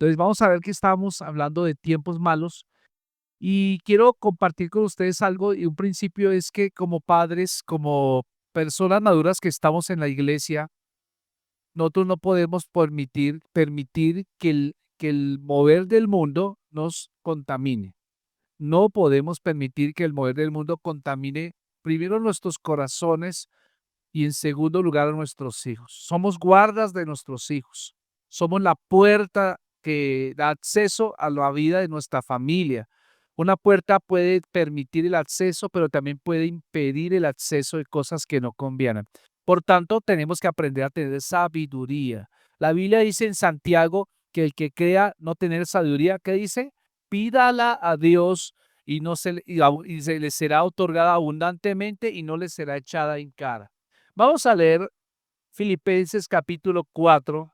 Entonces vamos a ver que estamos hablando de tiempos malos y quiero compartir con ustedes algo y un principio es que como padres, como personas maduras que estamos en la iglesia, nosotros no podemos permitir que el mover del mundo nos contamine. No podemos permitir que el mover del mundo contamine primero nuestros corazones y en segundo lugar a nuestros hijos. Somos guardas de nuestros hijos. Somos la puerta que da acceso a la vida de nuestra familia. Una puerta puede permitir el acceso, pero también puede impedir el acceso de cosas que no convienen. Por tanto, tenemos que aprender a tener sabiduría. La Biblia dice en Santiago que el que crea no tener sabiduría, ¿qué dice? Pídala a Dios y, no se, le- y au- y se le será otorgada abundantemente y no le será echada en cara. Vamos a leer Filipenses capítulo 4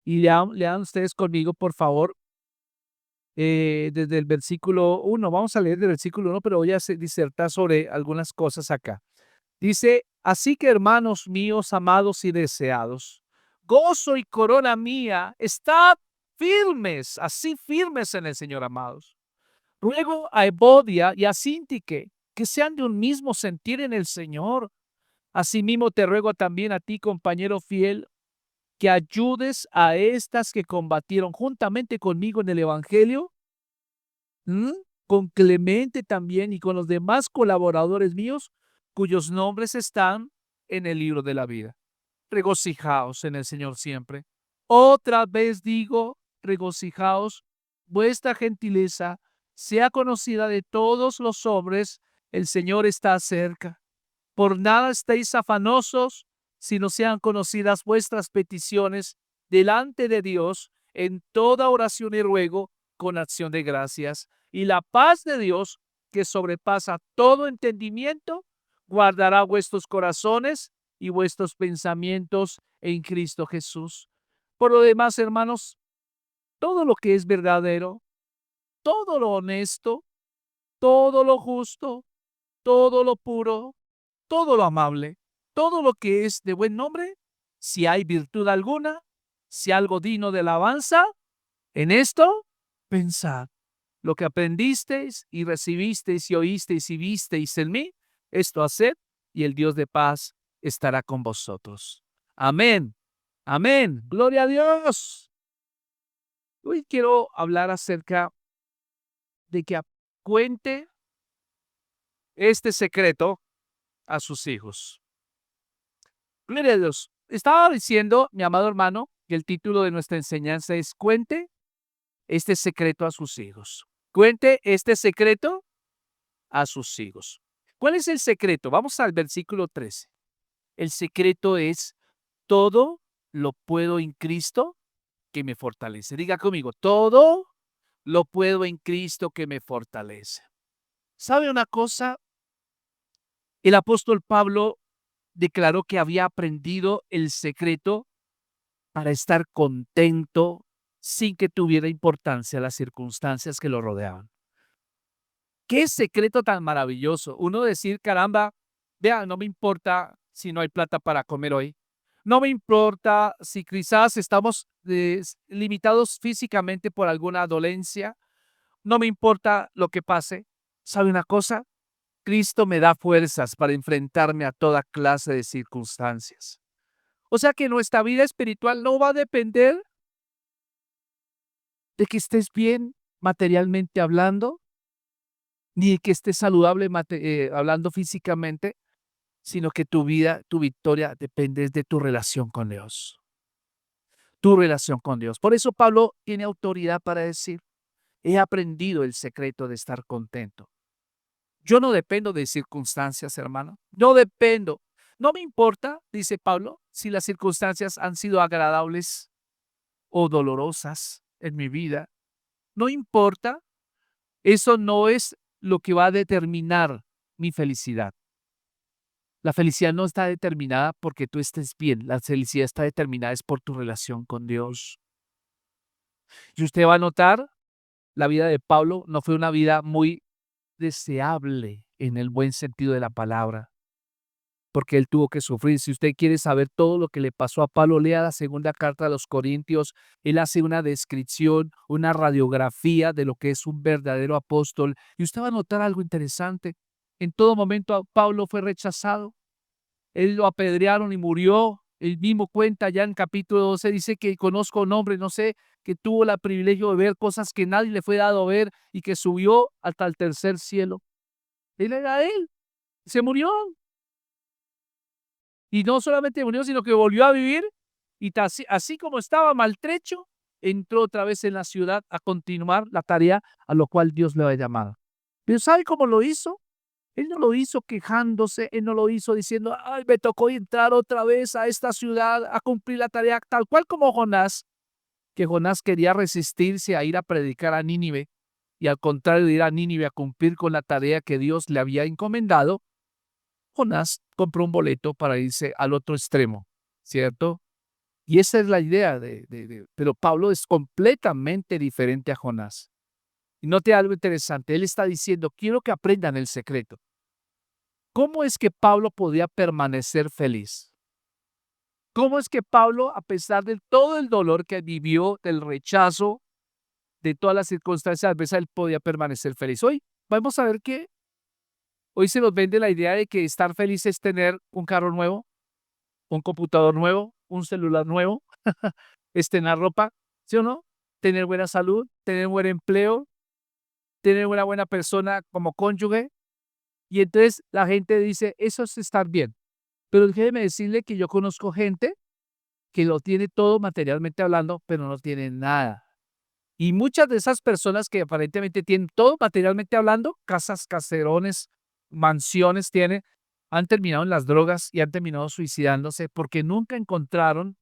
y lean ustedes conmigo, por favor, desde el versículo 1. Vamos a leer del versículo 1, pero voy a disertar sobre algunas cosas acá. Dice, así que hermanos míos, amados y deseados, gozo y corona mía, estad firmes, así firmes en el Señor, amados. Ruego a Evodia y a Síntique que sean de un mismo sentir en el Señor. Asimismo te ruego también a ti, compañero fiel, que ayudes a estas que combatieron juntamente conmigo en el Evangelio, ¿m? Con Clemente también y con los demás colaboradores míos, cuyos nombres están en el libro de la vida. Regocijaos en el Señor siempre. Otra vez digo, regocijaos, vuestra gentileza sea conocida de todos los hombres, el Señor está cerca. Por nada estéis afanosos, sino sean conocidas vuestras peticiones delante de Dios en toda oración y ruego con acción de gracias. Y la paz de Dios, que sobrepasa todo entendimiento, guardará vuestros corazones y vuestros pensamientos en Cristo Jesús. Por lo demás, hermanos, todo lo que es verdadero, todo lo honesto, todo lo justo, todo lo puro, todo lo amable, todo lo que es de buen nombre, si hay virtud alguna, si algo digno de alabanza, en esto pensad. Lo que aprendisteis y recibisteis y oísteis y visteis en mí, esto haced y el Dios de paz estará con vosotros. Amén. Amén. Gloria a Dios. Hoy quiero hablar acerca de que cuente este secreto a sus hijos. Gloria a Dios. Estaba diciendo, mi amado hermano, que el título de nuestra enseñanza es Cuente este secreto a sus hijos. Cuente este secreto a sus hijos. ¿Cuál es el secreto? Vamos al versículo 13. El secreto es todo lo puedo en Cristo que me fortalece. Diga conmigo, todo lo puedo en Cristo que me fortalece. ¿Sabe una cosa? El apóstol Pablo declaró que había aprendido el secreto para estar contento sin que tuviera importancia las circunstancias que lo rodeaban. Qué secreto tan maravilloso. Uno decir, caramba, vea, no me importa si no hay plata para comer hoy. No me importa si quizás estamos limitados físicamente por alguna dolencia. No me importa lo que pase. ¿Sabe una cosa? Cristo me da fuerzas para enfrentarme a toda clase de circunstancias. O sea que nuestra vida espiritual no va a depender de que estés bien materialmente hablando, ni de que estés saludable hablando físicamente, sino que tu vida, tu victoria depende de tu relación con Dios. Tu relación con Dios. Por eso Pablo tiene autoridad para decir, he aprendido el secreto de estar contento. Yo no dependo de circunstancias, hermano. No dependo. No me importa, dice Pablo, si las circunstancias han sido agradables o dolorosas en mi vida. No importa. Eso no es lo que va a determinar mi felicidad. La felicidad no está determinada porque tú estés bien. La felicidad está determinada es por tu relación con Dios. Y usted va a notar, la vida de Pablo no fue una vida muy deseable en el buen sentido de la palabra. porque él tuvo que sufrir. Si usted quiere saber todo lo que le pasó a Pablo, lea la segunda carta a los Corintios. Él hace una descripción, una radiografía de lo que es un verdadero apóstol. Y usted va a notar algo interesante. En todo momento Pablo fue rechazado. Él lo apedrearon y murió. Él mismo cuenta ya en capítulo 12, dice que conozco un hombre, no sé, que tuvo el privilegio de ver cosas que nadie le fue dado a ver y que subió hasta el tercer cielo. Él era él. Se murió. Y no solamente murió, sino que volvió a vivir y así como estaba maltrecho, entró otra vez en la ciudad a continuar la tarea a lo cual Dios le había llamado. Pero ¿sabe cómo lo hizo? Él no lo hizo quejándose, él no lo hizo diciendo, ay, me tocó entrar otra vez a esta ciudad a cumplir la tarea tal cual como Jonás, que Jonás quería resistirse a ir a predicar a Nínive y al contrario de ir a Nínive a cumplir con la tarea que Dios le había encomendado. Jonás compró un boleto para irse al otro extremo, ¿cierto? Y esa es la idea pero Pablo es completamente diferente a Jonás. Y note algo interesante, él está diciendo, quiero que aprendan el secreto. ¿Cómo es que Pablo podía permanecer feliz? ¿Cómo es que Pablo, a pesar de todo el dolor que vivió, del rechazo, de todas las circunstancias adversas, él podía permanecer feliz? Hoy vamos a ver que hoy se nos vende la idea de que estar feliz es tener un carro nuevo, un computador nuevo, un celular nuevo, es tener ropa, ¿sí o no? Tener buena salud, tener buen empleo, tener una buena persona como cónyuge. Y entonces la gente dice, eso es estar bien. Pero déjeme decirle que yo conozco gente que lo tiene todo materialmente hablando, pero no tiene nada. Y muchas de esas personas que aparentemente tienen todo materialmente hablando, casas, caserones, mansiones tienen, han terminado en las drogas y han terminado suicidándose porque nunca encontraron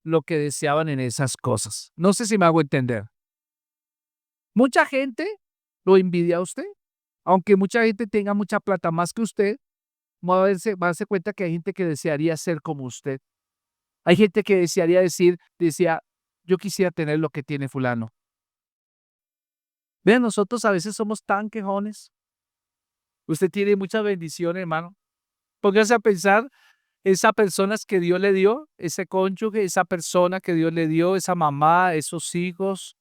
lo que deseaban en esas cosas. No sé si me hago entender. Mucha gente lo envidia a usted, aunque mucha gente tenga mucha plata más que usted, va a darse cuenta que hay gente que desearía ser como usted. Hay gente que desearía decía, yo quisiera tener lo que tiene fulano. Vean, nosotros a veces somos tan quejones. Usted tiene muchas bendiciones, hermano. Póngase a pensar esas personas que Dios le dio, ese cónyuge, esa persona que Dios le dio, esa mamá, esos hijos,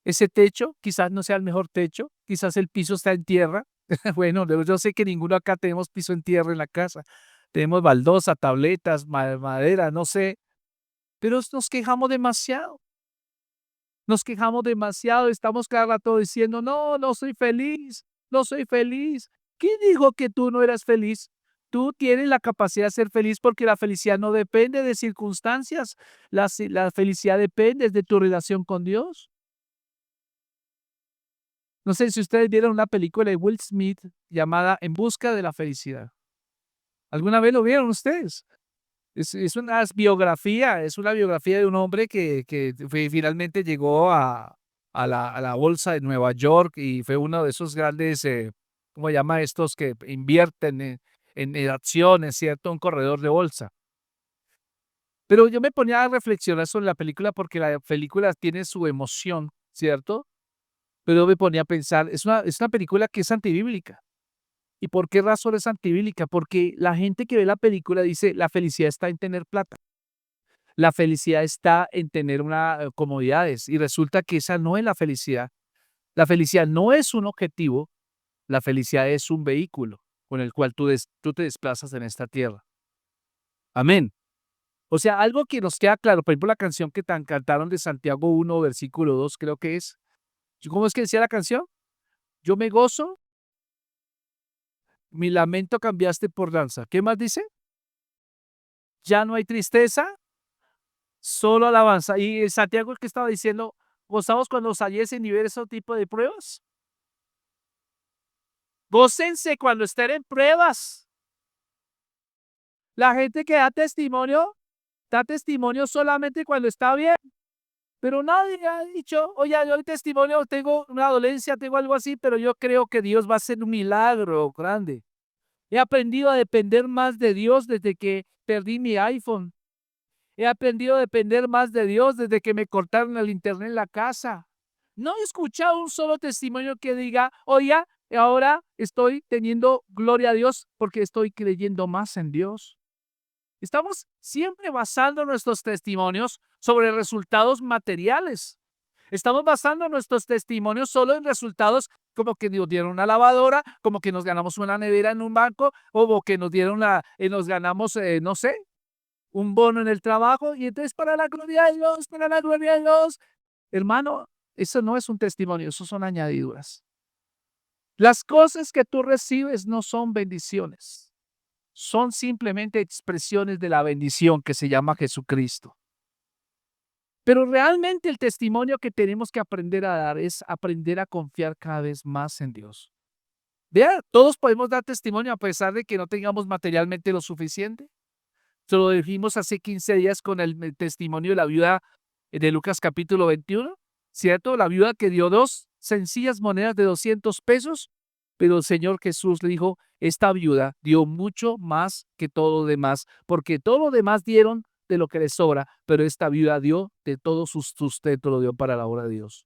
ese techo, quizás no sea el mejor techo, quizás el piso está en tierra. Bueno, yo sé que ninguno acá tenemos piso en tierra en la casa. Tenemos baldosa, tabletas, madera, no sé, pero nos quejamos demasiado. Nos quejamos demasiado, estamos cada rato diciendo, no, no soy feliz, no soy feliz. ¿Quién dijo que tú no eras feliz? Tú tienes la capacidad de ser feliz porque la felicidad no depende de circunstancias, la felicidad depende de tu relación con Dios. No sé si ustedes vieron una película de Will Smith llamada En busca de la felicidad. ¿Alguna vez lo vieron ustedes? Es una biografía, es una biografía de un hombre que finalmente llegó a la bolsa de Nueva York y fue uno de esos grandes, ¿cómo se llama estos que invierten en acciones, cierto? Un corredor de bolsa. Pero yo me ponía a reflexionar sobre la película porque la película tiene su emoción, ¿cierto? Pero me ponía a pensar, es una película que es antibíblica. ¿Y por qué razón es antibíblica? Porque la gente que ve la película dice, la felicidad está en tener plata. La felicidad está en tener una comodidades y resulta que esa no es la felicidad. La felicidad no es un objetivo, la felicidad es un vehículo con el cual tú te desplazas en esta tierra. Amén. O sea, algo que nos queda claro, por ejemplo, la canción que cantaron de Santiago 1, versículo 2, creo que es. ¿Cómo es que decía la canción? Yo me gozo, mi lamento cambiaste por danza. ¿Qué más dice? Ya no hay tristeza, solo alabanza. Y Santiago es que estaba diciendo, gozamos cuando saliesen y ver ese tipo de pruebas. Gócense cuando estén en pruebas. La gente que da testimonio solamente cuando está bien. Pero nadie ha dicho, oye, yo doy testimonio, tengo una dolencia, tengo algo así, pero yo creo que Dios va a hacer un milagro grande. He aprendido a depender más de Dios desde que perdí mi iPhone. He aprendido a depender más de Dios desde que me cortaron el internet en la casa. No he escuchado un solo testimonio que diga, oiga, ahora estoy teniendo gloria a Dios porque estoy creyendo más en Dios. Estamos siempre basando nuestros testimonios sobre resultados materiales. Estamos basando nuestros testimonios solo en resultados como que nos dieron una lavadora, como que nos ganamos una nevera en un banco, o que nos dieron nos ganamos, no sé, un bono en el trabajo, y entonces para la gloria de Dios, para la gloria de Dios. Hermano, eso no es un testimonio, eso son añadiduras. Las cosas que tú recibes no son bendiciones, son simplemente expresiones de la bendición que se llama Jesucristo. Pero realmente el testimonio que tenemos que aprender a dar es aprender a confiar cada vez más en Dios. Vea, todos podemos dar testimonio a pesar de que no tengamos materialmente lo suficiente. Se lo dijimos hace 15 días con el testimonio de la viuda de Lucas capítulo 21, ¿cierto? La viuda que dio 2 sencillas monedas de 200 pesos, pero el Señor Jesús le dijo, esta viuda dio mucho más que todo lo demás, porque todo lo demás dieron de lo que les sobra, pero esta viuda dio de todo su sustento, lo dio para la obra de Dios.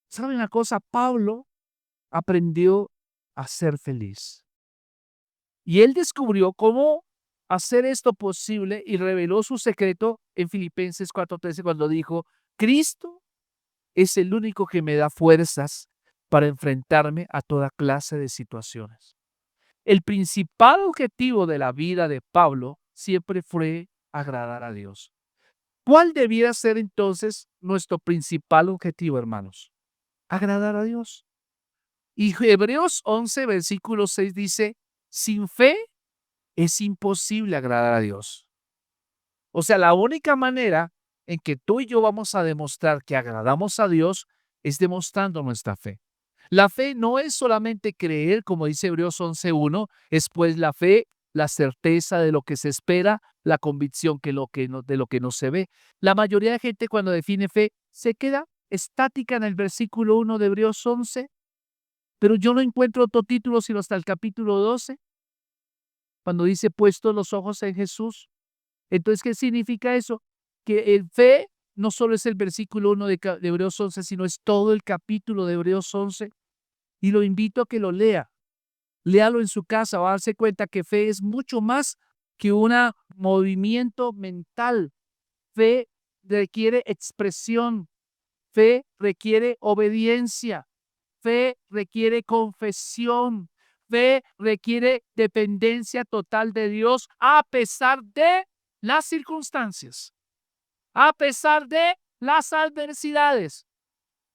¿Sabe una cosa? Pablo aprendió a ser feliz. Y él descubrió cómo hacer esto posible y reveló su secreto en Filipenses 4:13 cuando dijo, Cristo es el único que me da fuerzas para enfrentarme a toda clase de situaciones. El principal objetivo de la vida de Pablo siempre fue agradar a Dios. ¿Cuál debiera ser entonces nuestro principal objetivo, hermanos? Agradar a Dios. Y Hebreos 11, versículo 6 dice, sin fe es imposible agradar a Dios. O sea, la única manera en que tú y yo vamos a demostrar que agradamos a Dios es demostrando nuestra fe. La fe no es solamente creer, como dice Hebreos 11:1, es pues la fe, la certeza de lo que se espera, la convicción de lo que no se ve. La mayoría de gente cuando define fe se queda estática en el versículo 1 de Hebreos 11, pero yo no encuentro otro título sino hasta el capítulo 12, cuando dice puesto los ojos en Jesús. Entonces, ¿qué significa eso? Que el fe no solo es el versículo 1 de Hebreos 11, sino es todo el capítulo de Hebreos 11. Y lo invito a que lo lea. Léalo en su casa, va a darse cuenta que fe es mucho más que un movimiento mental. Fe requiere expresión, fe requiere obediencia, fe requiere confesión, fe requiere dependencia total de Dios a pesar de las circunstancias, a pesar de las adversidades.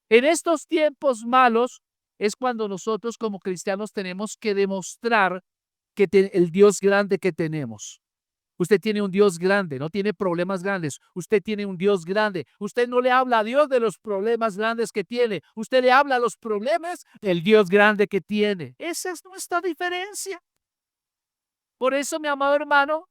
En estos tiempos malos es cuando nosotros como cristianos tenemos que demostrar que el Dios grande que tenemos. Usted tiene un Dios grande, no tiene problemas grandes. Usted tiene un Dios grande. Usted no le habla a Dios de los problemas grandes que tiene. Usted le habla a los problemas del Dios grande que tiene. Esa es nuestra diferencia. Por eso, mi amado hermano,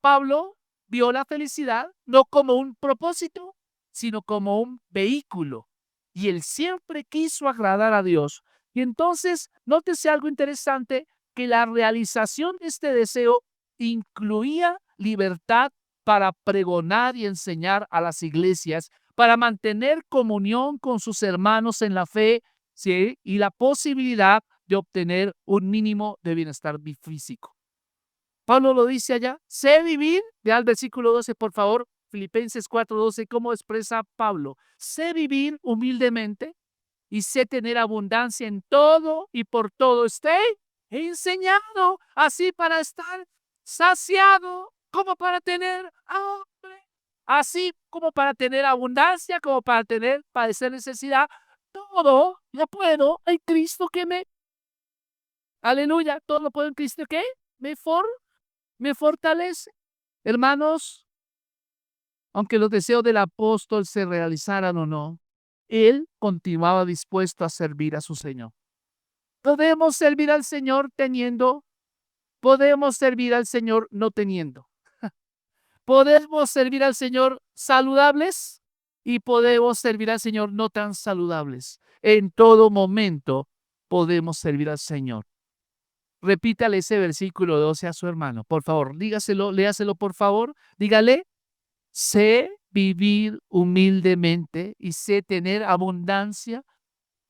Pablo vio la felicidad no como un propósito, sino como un vehículo. Y él siempre quiso agradar a Dios. Y entonces, nótese algo interesante, que la realización de este deseo incluía libertad para pregonar y enseñar a las iglesias, para mantener comunión con sus hermanos en la fe, ¿sí? Y la posibilidad de obtener un mínimo de bienestar físico. Pablo lo dice allá, sé vivir, vea el versículo 12, por favor, Filipenses 4:12, ¿cómo expresa Pablo? Sé vivir humildemente y sé tener abundancia en todo y por todo estoy enseñado, así para estar saciado, como para tener hambre, así como para tener abundancia, como para padecer necesidad, todo lo puedo en Cristo que aleluya, todo lo puedo en Cristo que me me fortalece. Hermanos, aunque los deseos del apóstol se realizaran o no, él continuaba dispuesto a servir a su Señor. Podemos servir al Señor teniendo, podemos servir al Señor no teniendo. Podemos servir al Señor saludables y podemos servir al Señor no tan saludables. En todo momento podemos servir al Señor. Repítale ese versículo 12 a su hermano, por favor, dígaselo, léaselo por favor, dígale, sé vivir humildemente y sé tener abundancia.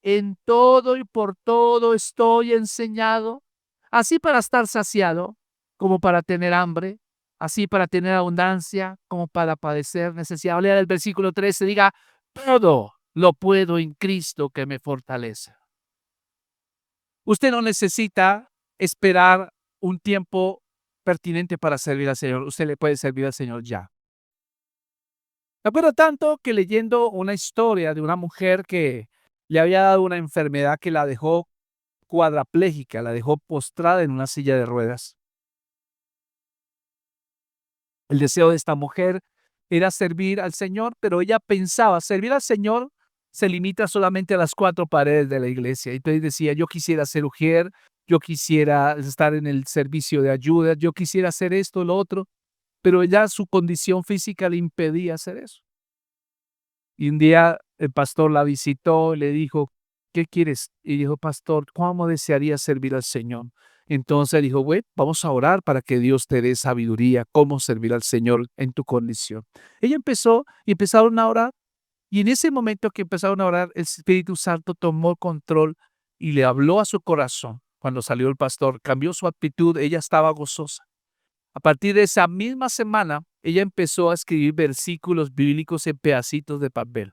En todo y por todo estoy enseñado, así para estar saciado como para tener hambre, así para tener abundancia como para padecer necesidad. Lea el versículo 13, diga, todo lo puedo en Cristo que me fortalece. Usted no necesita esperar un tiempo pertinente para servir al Señor. Usted le puede servir al Señor ya. Me acuerdo tanto que leyendo una historia de una mujer que le había dado una enfermedad que la dejó cuadraplégica, la dejó postrada en una silla de ruedas. El deseo de esta mujer era servir al Señor, pero ella pensaba, servir al Señor se limita solamente a las cuatro paredes de la iglesia. Entonces decía, yo quisiera ser ujier, yo quisiera estar en el servicio de ayuda, yo quisiera hacer esto, lo otro, pero ya su condición física le impedía hacer eso. Y un día el pastor la visitó y le dijo, ¿qué quieres? Y dijo, pastor, ¿cómo desearía servir al Señor? Entonces dijo, bueno, vamos a orar para que Dios te dé sabiduría, cómo servir al Señor en tu condición. Ella empezó y empezaron a orar. Y en ese momento que empezaron a orar, el Espíritu Santo tomó control y le habló a su corazón. Cuando salió el pastor, cambió su actitud, ella estaba gozosa. A partir de esa misma semana, ella empezó a escribir versículos bíblicos en pedacitos de papel.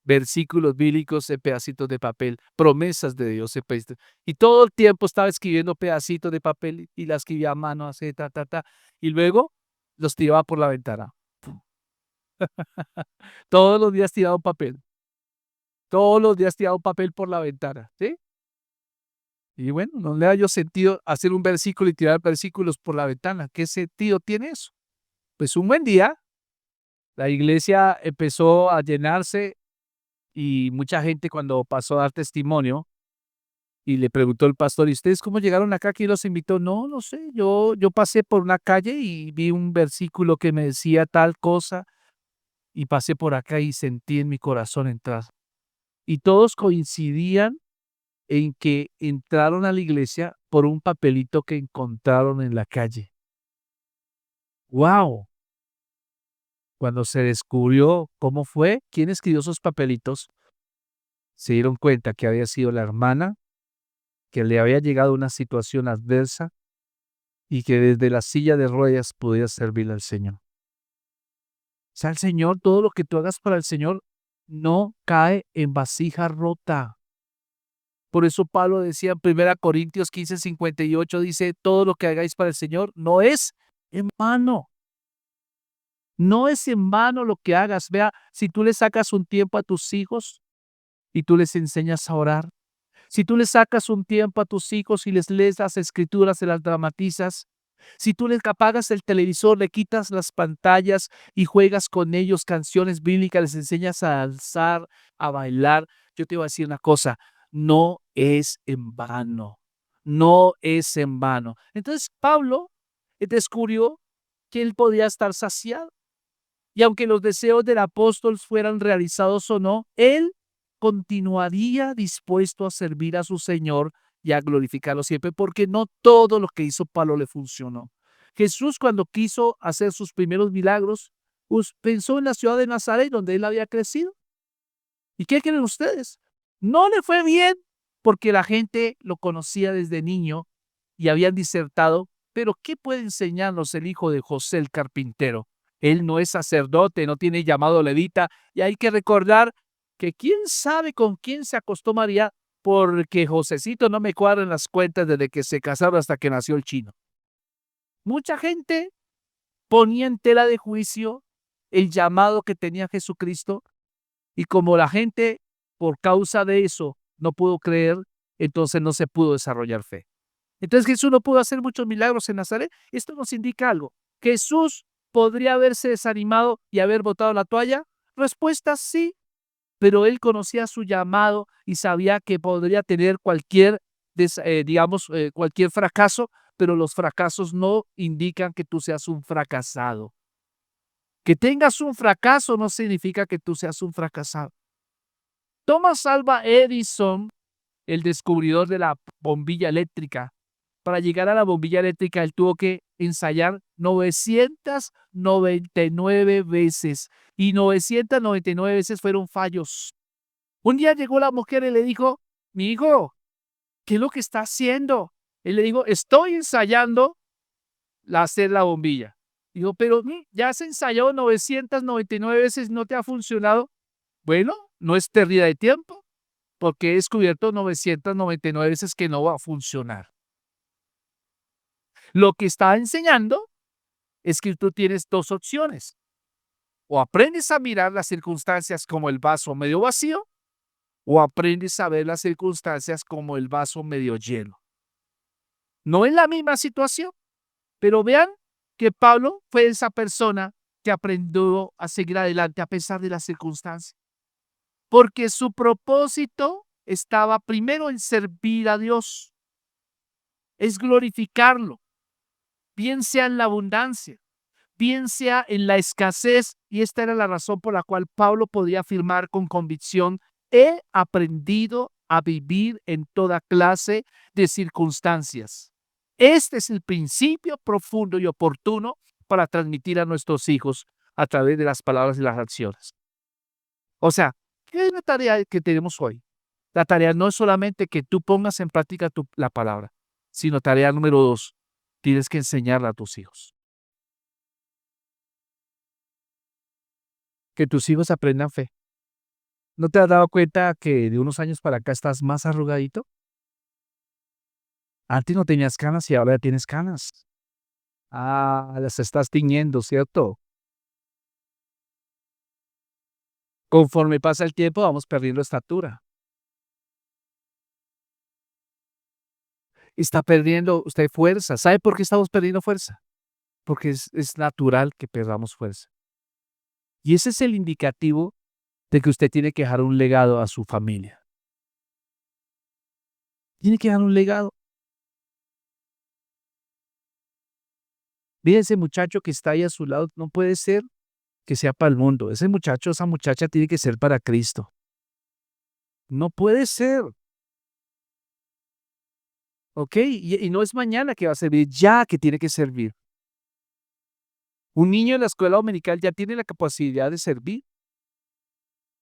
Versículos bíblicos en pedacitos de papel, promesas de Dios en pedacitos. Y todo el tiempo estaba escribiendo pedacitos de papel y la escribía a mano, así, ta, ta, ta. Y luego los tiraba por la ventana. Todos los días tiraba un papel. Todos los días tiraba un papel por la ventana, ¿sí? Y bueno, no le hallo sentido hacer un versículo y tirar versículos por la ventana. ¿Qué sentido tiene eso? Pues un buen día, la iglesia empezó a llenarse y mucha gente cuando pasó a dar testimonio y le preguntó el pastor, ¿y ustedes cómo llegaron acá? ¿Quién los invitó? No, no sé, yo pasé por una calle y vi un versículo que me decía tal cosa y pasé por acá y sentí en mi corazón entrar. Y todos coincidían en que entraron a la iglesia por un papelito que encontraron en la calle. ¡Wow! Cuando se descubrió cómo fue, quién escribió esos papelitos, se dieron cuenta que había sido la hermana, que le había llegado una situación adversa y que desde la silla de ruedas podía servirle al Señor. O sea, el Señor, todo lo que tú hagas para el Señor no cae en vasija rota. Por eso Pablo decía en 1 Corintios 15:58, dice, todo lo que hagáis para el Señor no es en vano. No es en vano lo que hagas. Vea, si tú le sacas un tiempo a tus hijos y tú les enseñas a orar, si tú le sacas un tiempo a tus hijos y les lees las escrituras, se las dramatizas, si tú les apagas el televisor, le quitas las pantallas y juegas con ellos canciones bíblicas, les enseñas a alzar, a bailar, yo te voy a decir una cosa, no es en vano, no es en vano. Entonces Pablo descubrió que él podía estar saciado. Y aunque los deseos del apóstol fueran realizados o no, él continuaría dispuesto a servir a su Señor y a glorificarlo siempre, porque no todo lo que hizo Pablo le funcionó. Jesús, cuando quiso hacer sus primeros milagros, pensó en la ciudad de Nazaret, donde él había crecido. ¿Y qué creen ustedes? No le fue bien porque la gente lo conocía desde niño y habían disertado, pero ¿qué puede enseñarnos el hijo de José el carpintero? Él no es sacerdote, no tiene llamado levita, y hay que recordar que quién sabe con quién se acostó María, porque Josecito no me cuadra en las cuentas desde que se casaron hasta que nació el chino. Mucha gente ponía en tela de juicio el llamado que tenía Jesucristo, y como la gente, por causa de eso, no pudo creer, entonces no se pudo desarrollar fe. Entonces Jesús no pudo hacer muchos milagros en Nazaret. Esto nos indica algo. ¿Jesús podría haberse desanimado y haber botado la toalla? Respuesta sí, pero él conocía su llamado y sabía que podría tener cualquier, cualquier fracaso, pero los fracasos no indican que tú seas un fracasado. Que tengas un fracaso no significa que tú seas un fracasado. Thomas Alva Edison, el descubridor de la bombilla eléctrica, para llegar a la bombilla eléctrica, él tuvo que ensayar 999 veces y 999 veces fueron fallos. Un día llegó la mujer y le dijo, mi hijo, ¿qué es lo que está haciendo? Él le dijo, estoy ensayando hacer la bombilla. Digo, pero ya se ensayó 999 veces, ¿no te ha funcionado? Bueno, no es pérdida de tiempo, porque he descubierto 999 veces que no va a funcionar. Lo que está enseñando es que tú tienes dos opciones. O aprendes a mirar las circunstancias como el vaso medio vacío, o aprendes a ver las circunstancias como el vaso medio lleno. No es la misma situación, pero vean que Pablo fue esa persona que aprendió a seguir adelante a pesar de las circunstancias, porque su propósito estaba primero en servir a Dios, es glorificarlo, bien sea en la abundancia, bien sea en la escasez, y esta era la razón por la cual Pablo podía afirmar con convicción: he aprendido a vivir en toda clase de circunstancias. Este es el principio profundo y oportuno para transmitir a nuestros hijos a través de las palabras y las acciones. O sea, ¿qué es la tarea que tenemos hoy? La tarea no es solamente que tú pongas en práctica la palabra, sino tarea número 2, tienes que enseñarla a tus hijos. Que tus hijos aprendan fe. ¿No te has dado cuenta que de unos años para acá estás más arrugadito? Antes no tenías canas y ahora ya tienes canas. Ah, las estás tiñendo, ¿cierto? Conforme pasa el tiempo, vamos perdiendo estatura. Está perdiendo usted fuerza. ¿Sabe por qué estamos perdiendo fuerza? Porque es natural que perdamos fuerza. Y ese es el indicativo de que usted tiene que dejar un legado a su familia. Tiene que dejar un legado. Mire ese muchacho que está ahí a su lado, no puede ser que sea para el mundo. Ese muchacho, esa muchacha tiene que ser para Cristo. No puede ser, ¿ok? Y no es mañana que va a servir, ya que tiene que servir. Un niño en la escuela dominical ya tiene la capacidad de servir.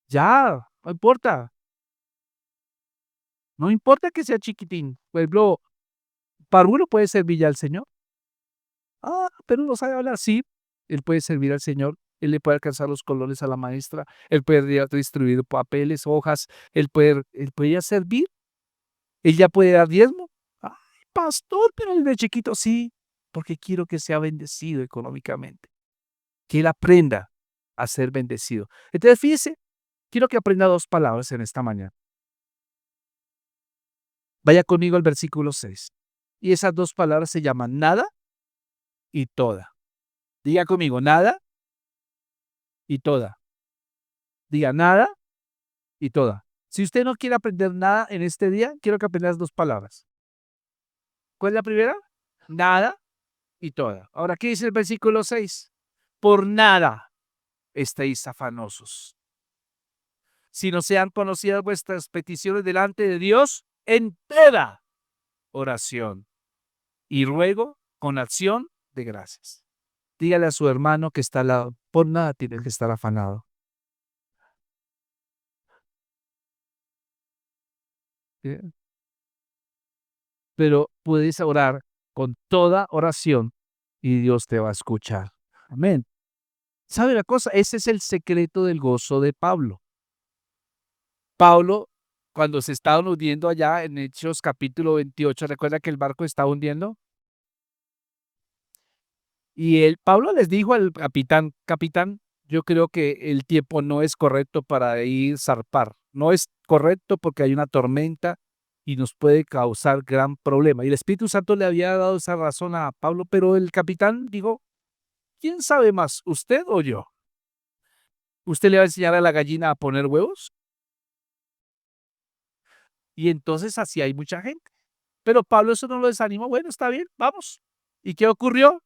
Ya, no importa. No importa que sea chiquitín. Por ejemplo, Parvulo puede servir ya al Señor. Ah, pero no sabe hablar. Sí, él puede servir al Señor. Él le puede alcanzar los colores a la maestra. Él puede distribuir papeles, hojas. Él puede ya servir. Él ya puede dar diezmo. Ay, pastor, pero desde chiquito sí, porque quiero que sea bendecido económicamente. Que él aprenda a ser bendecido. Entonces, fíjese, quiero que aprenda dos palabras en esta mañana. Vaya conmigo al versículo 6. Y esas dos palabras se llaman nada y toda. Diga conmigo, nada y toda. Diga nada y toda. Si usted no quiere aprender nada en este día, quiero que aprenda las dos palabras. ¿Cuál es la primera? Nada y toda. Ahora, ¿qué dice el versículo 6? Por nada estéis afanosos, si no sean conocidas vuestras peticiones delante de Dios en toda oración y ruego con acción de gracias. Dígale a su hermano que está al lado, por nada tienes que estar afanado. ¿Sí? Pero puedes orar con toda oración y Dios te va a escuchar. Amén. ¿Sabe la cosa? Ese es el secreto del gozo de Pablo. Pablo, cuando se estaban hundiendo allá en Hechos capítulo 28, ¿recuerda que el barco estaba hundiendo? Y Pablo les dijo al capitán: capitán, yo creo que el tiempo no es correcto para ir zarpar. No es correcto porque hay una tormenta y nos puede causar gran problema. Y el Espíritu Santo le había dado esa razón a Pablo, pero el capitán dijo: ¿quién sabe más, usted o yo? ¿Usted le va a enseñar a la gallina a poner huevos? Y entonces así hay mucha gente. Pero Pablo eso no lo desanimó. Bueno, está bien, vamos. ¿Y qué ocurrió?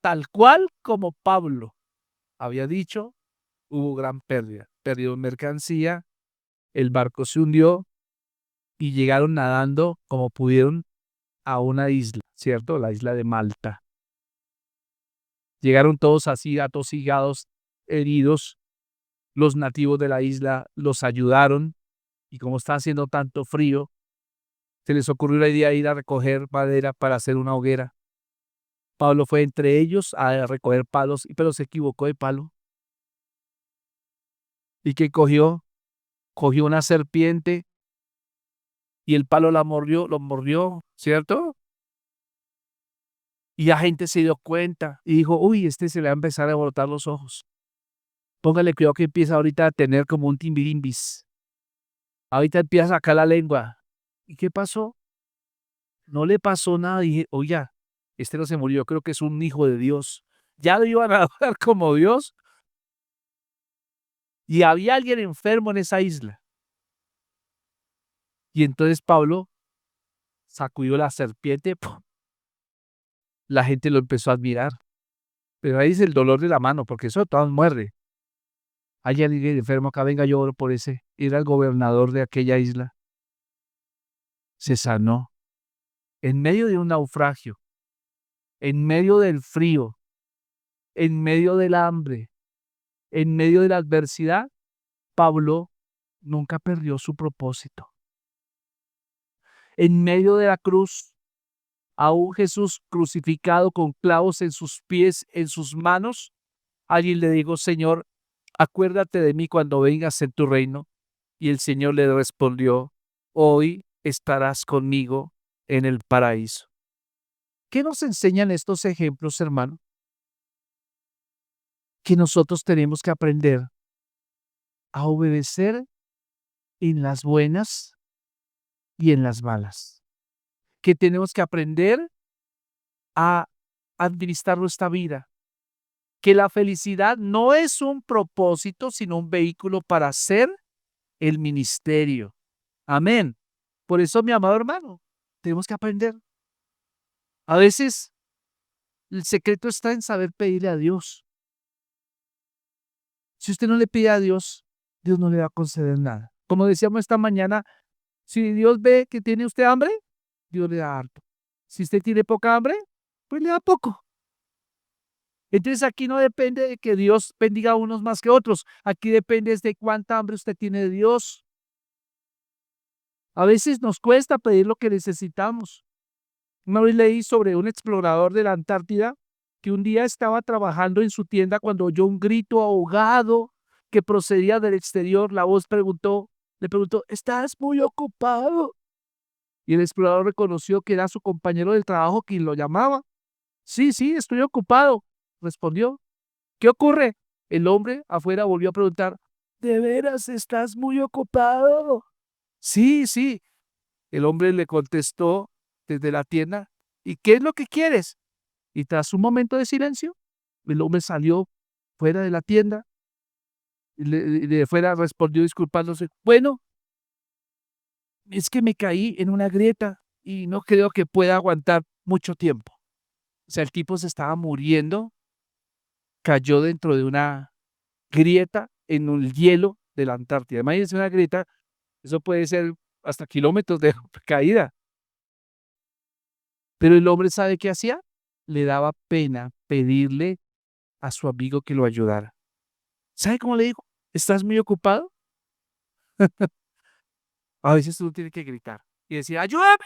Tal cual como Pablo había dicho, hubo gran pérdida. Perdió mercancía, el barco se hundió y llegaron nadando como pudieron a una isla, ¿cierto? La isla de Malta. Llegaron todos así atosigados, heridos. Los nativos de la isla los ayudaron y como está haciendo tanto frío, se les ocurrió la idea de ir a recoger madera para hacer una hoguera. Pablo fue entre ellos a recoger palos, pero se equivocó de palo. ¿Y qué cogió? Cogió una serpiente y el palo lo mordió, ¿cierto? Y la gente se dio cuenta y dijo, uy, este se le va a empezar a brotar los ojos. Póngale cuidado que empieza ahorita a tener como un timbirimbis. Ahorita empieza a sacar la lengua. ¿Y qué pasó? No le pasó nada. Dije, oye, este no se murió, yo creo que es un hijo de Dios. Ya lo iban a adorar como Dios. Y había alguien enfermo en esa isla. Y entonces Pablo sacudió la serpiente. ¡Pum! La gente lo empezó a admirar. Pero ahí es el dolor de la mano, porque eso de todas muerde. Hay alguien enfermo acá, venga, yo oro por ese. Era el gobernador de aquella isla. Se sanó. En medio de un naufragio, en medio del frío, en medio del hambre, en medio de la adversidad, Pablo nunca perdió su propósito. En medio de la cruz, aún Jesús crucificado con clavos en sus pies, en sus manos, alguien le dijo, Señor, acuérdate de mí cuando vengas en tu reino. Y el Señor le respondió, hoy estarás conmigo en el paraíso. ¿Qué nos enseñan estos ejemplos, hermano? Que nosotros tenemos que aprender a obedecer en las buenas y en las malas. Que tenemos que aprender a administrar nuestra vida. Que la felicidad no es un propósito, sino un vehículo para hacer el ministerio. Amén. Por eso, mi amado hermano, tenemos que aprender. A veces el secreto está en saber pedirle a Dios. Si usted no le pide a Dios, Dios no le va a conceder nada. Como decíamos esta mañana, si Dios ve que tiene usted hambre, Dios le da harto. Si usted tiene poca hambre, pues le da poco. Entonces aquí no depende de que Dios bendiga a unos más que otros. Aquí depende de cuánta hambre usted tiene de Dios. A veces nos cuesta pedir lo que necesitamos. Una vez leí sobre un explorador de la Antártida que un día estaba trabajando en su tienda cuando oyó un grito ahogado que procedía del exterior. La voz le preguntó, ¿estás muy ocupado? Y el explorador reconoció que era su compañero del trabajo quien lo llamaba. Sí, sí, estoy ocupado, respondió. ¿Qué ocurre? El hombre afuera volvió a preguntar, ¿de veras estás muy ocupado? Sí, sí. El hombre le contestó desde la tienda, ¿y qué es lo que quieres? Y tras un momento de silencio, el hombre salió fuera de la tienda y de fuera respondió disculpándose, bueno, es que me caí en una grieta y no creo que pueda aguantar mucho tiempo. O sea, el tipo se estaba muriendo, cayó dentro de una grieta en el hielo de la Antártida. Imagínense una grieta, eso puede ser hasta kilómetros de caída. Pero el hombre, ¿sabe qué hacía? Le daba pena pedirle a su amigo que lo ayudara. ¿Sabe cómo le dijo? ¿Estás muy ocupado? A veces uno tiene que gritar y decir, ayúdame,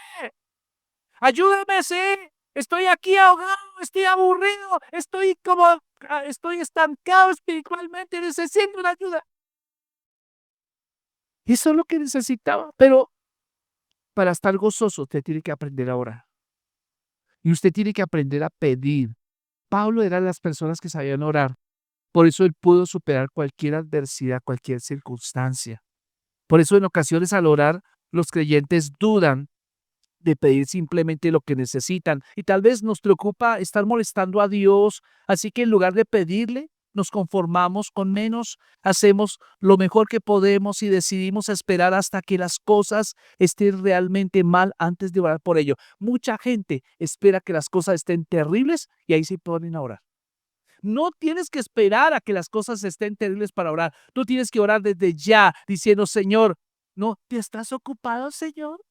ayúdame, sí, estoy aquí ahogado, estoy aburrido, estoy estancado espiritualmente, necesito una ayuda. Eso es lo que necesitaba, pero para estar gozoso usted tiene que aprender a orar y usted tiene que aprender a pedir. Pablo era de las personas que sabían orar, por eso él pudo superar cualquier adversidad, cualquier circunstancia. Por eso en ocasiones al orar los creyentes dudan de pedir simplemente lo que necesitan. Y tal vez nos preocupa estar molestando a Dios, así que en lugar de pedirle, nos conformamos con menos, hacemos lo mejor que podemos y decidimos esperar hasta que las cosas estén realmente mal antes de orar por ello. Mucha gente espera que las cosas estén terribles y ahí se ponen a orar. No tienes que esperar a que las cosas estén terribles para orar. Tú tienes que orar desde ya, diciendo, Señor, no, ¿te estás ocupado, Señor?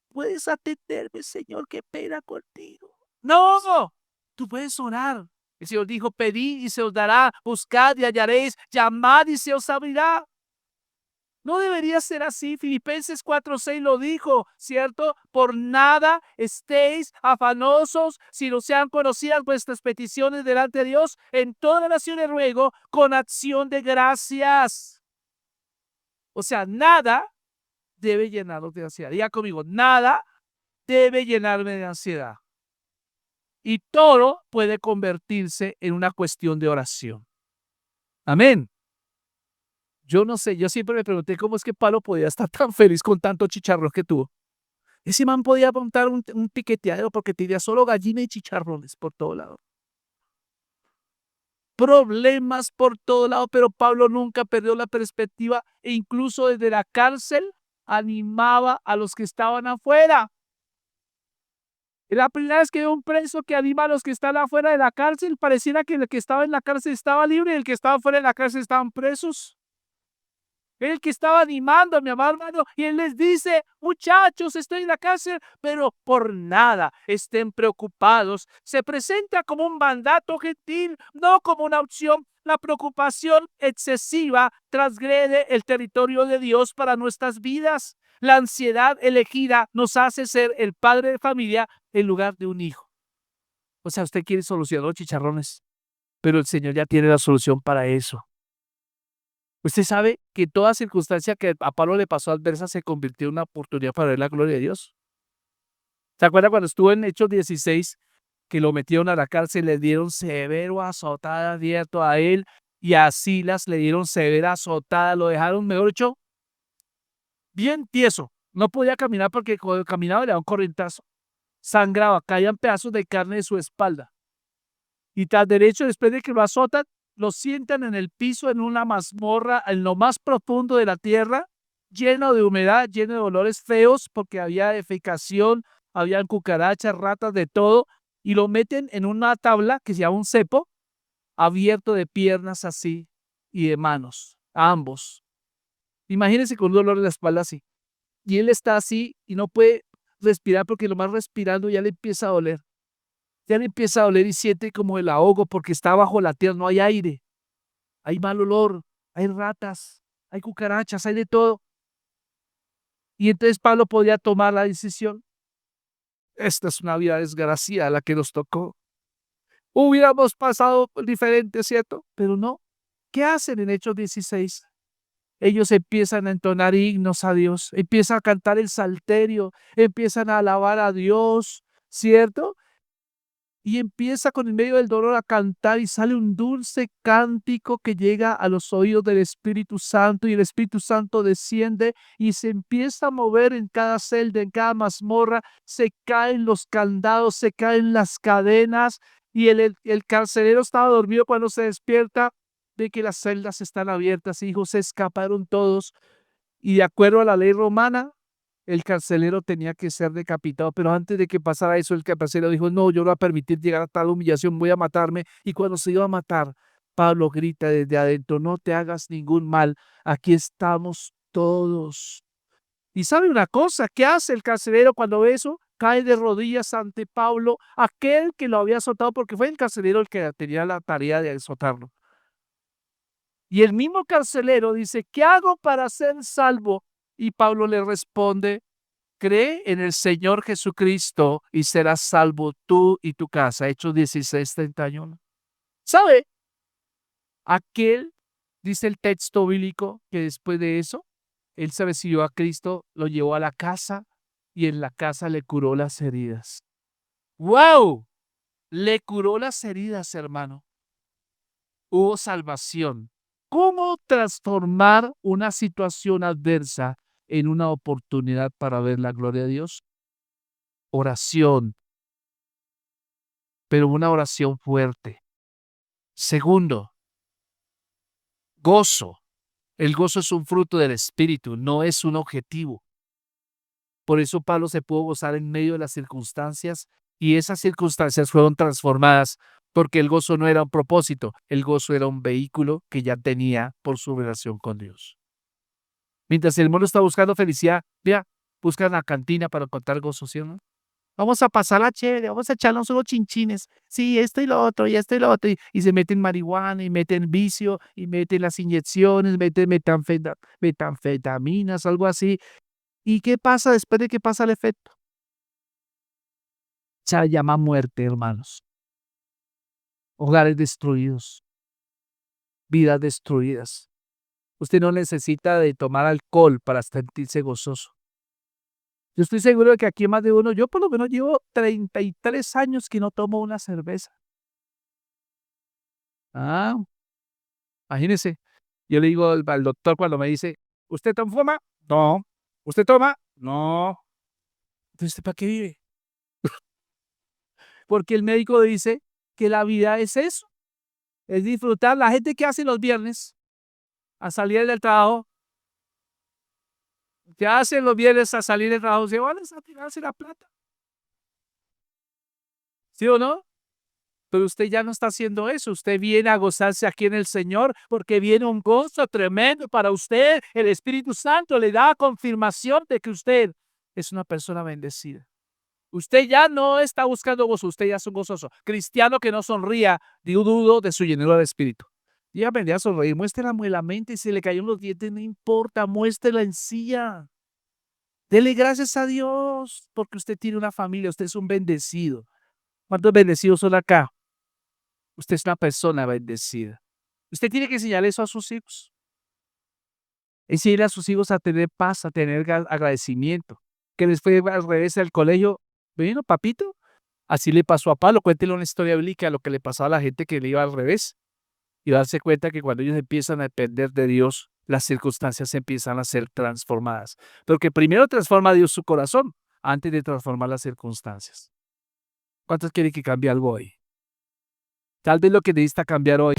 ¿Puedes atenderme, Señor? Qué pena contigo. No, tú puedes orar. El Señor dijo, pedid y se os dará, buscad y hallaréis, llamad y se os abrirá. No debería ser así. Filipenses 4:6 lo dijo, ¿cierto? Por nada estéis afanosos, sino sean conocidas vuestras peticiones delante de Dios. En toda oración y ruego, con acción de gracias. O sea, nada debe llenarnos de ansiedad. Diga conmigo, nada debe llenarme de ansiedad. Y todo puede convertirse en una cuestión de oración. Amén. Yo no sé, yo siempre me pregunté cómo es que Pablo podía estar tan feliz con tanto chicharrón que tuvo. Ese man podía montar un piqueteadero porque tenía solo gallina y chicharrones por todo lado. Problemas por todo lado, pero Pablo nunca perdió la perspectiva e incluso desde la cárcel animaba a los que estaban afuera. Es la primera vez que veo un preso que anima a los que están afuera de la cárcel. Pareciera que el que estaba en la cárcel estaba libre y el que estaba fuera de la cárcel estaban presos. El que estaba animando a mi amado hermano, y él les dice: muchachos, estoy en la cárcel, pero por nada estén preocupados. Se presenta como un mandato gentil, no como una opción. La preocupación excesiva transgrede el territorio de Dios para nuestras vidas. La ansiedad elegida nos hace ser el padre de familia en lugar de un hijo. O sea, usted quiere solucionar los chicharrones, pero el Señor ya tiene la solución para eso. Usted sabe que toda circunstancia que a Pablo le pasó adversa se convirtió en una oportunidad para ver la gloria de Dios. ¿Se acuerda cuando estuvo en Hechos 16, que lo metieron a la cárcel, le dieron severo azotada abierto a él y a Silas le dieron severa azotada, lo dejaron, mejor dicho, bien tieso. No podía caminar porque cuando caminaba le daba un corrientazo. Sangraba, caían pedazos de carne de su espalda. Y tras derecho, después de que lo azotan, lo sientan en el piso en una mazmorra, en lo más profundo de la tierra, lleno de humedad, lleno de olores feos, porque había defecación, habían cucarachas, ratas, de todo, y lo meten en una tabla que se llama un cepo, abierto de piernas así y de manos, a ambos. Imagínense con un dolor en la espalda así. Y él está así y no puede respirar porque lo más respirando ya le empieza a doler. Ya le empieza a doler y siente como el ahogo porque está bajo la tierra, no hay aire, hay mal olor, hay ratas, hay cucarachas, hay de todo. Y entonces Pablo podía tomar la decisión. Esta es una vida desgraciada la que nos tocó. Hubiéramos pasado diferente, ¿cierto? Pero no. ¿Qué hacen en Hechos 16? Ellos empiezan a entonar himnos a Dios, empiezan a cantar el salterio, empiezan a alabar a Dios, ¿cierto? Y empieza con el medio del dolor a cantar y sale un dulce cántico que llega a los oídos del Espíritu Santo y el Espíritu Santo desciende y se empieza a mover en cada celda, en cada mazmorra, se caen los candados, se caen las cadenas y el carcelero estaba dormido cuando se despierta de que las celdas están abiertas, hijos, se escaparon todos y de acuerdo a la ley romana, el carcelero tenía que ser decapitado, pero antes de que pasara eso, el carcelero dijo: no, yo no voy a permitir llegar a tal humillación, voy a matarme. Y cuando se iba a matar, Pablo grita desde adentro: no te hagas ningún mal, aquí estamos todos. Y sabe una cosa, ¿qué hace el carcelero cuando ve eso? Cae de rodillas ante Pablo, aquel que lo había azotado, porque fue el carcelero el que tenía la tarea de azotarlo. Y el mismo carcelero dice: ¿qué hago para ser salvo? Y Pablo le responde: cree en el Señor Jesucristo y serás salvo tú y tu casa. Hechos 16:31. ¿Sabe? Aquel, dice el texto bíblico, que después de eso, él se recibió a Cristo, lo llevó a la casa y en la casa le curó las heridas. ¡Wow! Le curó las heridas, hermano. Hubo salvación. ¿Cómo transformar una situación adversa en una oportunidad para ver la gloria de Dios? Oración, pero una oración fuerte. Segundo, gozo. El gozo es un fruto del Espíritu, no es un objetivo. Por eso Pablo se pudo gozar en medio de las circunstancias y esas circunstancias fueron transformadas porque el gozo no era un propósito, el gozo era un vehículo que ya tenía por su relación con Dios. Mientras el mundo está buscando felicidad, vea, buscan la cantina para encontrar gozo, ¿sí o no? Vamos a pasarla chévere, vamos a echarnos unos chinchines. Sí, esto y lo otro, y esto y lo otro. Y se meten marihuana, y meten vicio, y meten las inyecciones, meten metanfetaminas, algo así. ¿Y qué pasa después de que pasa el efecto? Se llama muerte, hermanos. Hogares destruidos, vidas destruidas. Usted no necesita de tomar alcohol para sentirse gozoso. Yo estoy seguro de que aquí más de uno, yo por lo menos llevo 33 años que no tomo una cerveza. Ah, imagínese. Yo le digo al doctor cuando me dice: "¿Usted fuma?". "No". "¿Usted toma?". "No". Entonces, ¿usted para qué vive? Porque el médico dice que la vida es eso, es disfrutar. La gente que hace los viernes a salir del trabajo, que hacen los viernes a salir del trabajo, se van a tirarse la plata, ¿sí o no? Pero usted ya no está haciendo eso, usted viene a gozarse aquí en el Señor, porque viene un gozo tremendo para usted. El Espíritu Santo le da confirmación de que usted es una persona bendecida. Usted ya no está buscando gozo, usted ya es un gozoso. Cristiano que no sonría, dudo de su llenura de espíritu. Y aprendí a sonreír, muéstrela la mente, si le cayeron los dientes, no importa, muéstrela en silla. Dele gracias a Dios, porque usted tiene una familia, usted es un bendecido. ¿Cuántos bendecidos son acá? Usted es una persona bendecida. Usted tiene que enseñar eso a sus hijos. Enseñarle a sus hijos a tener paz, a tener agradecimiento. Que les fue al revés al colegio. Bueno, papito, así le pasó a Pablo. Cuéntele una historia bíblica, lo que le pasaba a la gente que le iba al revés. Y darse cuenta que cuando ellos empiezan a depender de Dios, las circunstancias empiezan a ser transformadas. Pero que primero transforma a Dios su corazón antes de transformar las circunstancias. ¿Cuántos quieren que cambie algo hoy? Tal vez lo que necesita cambiar hoy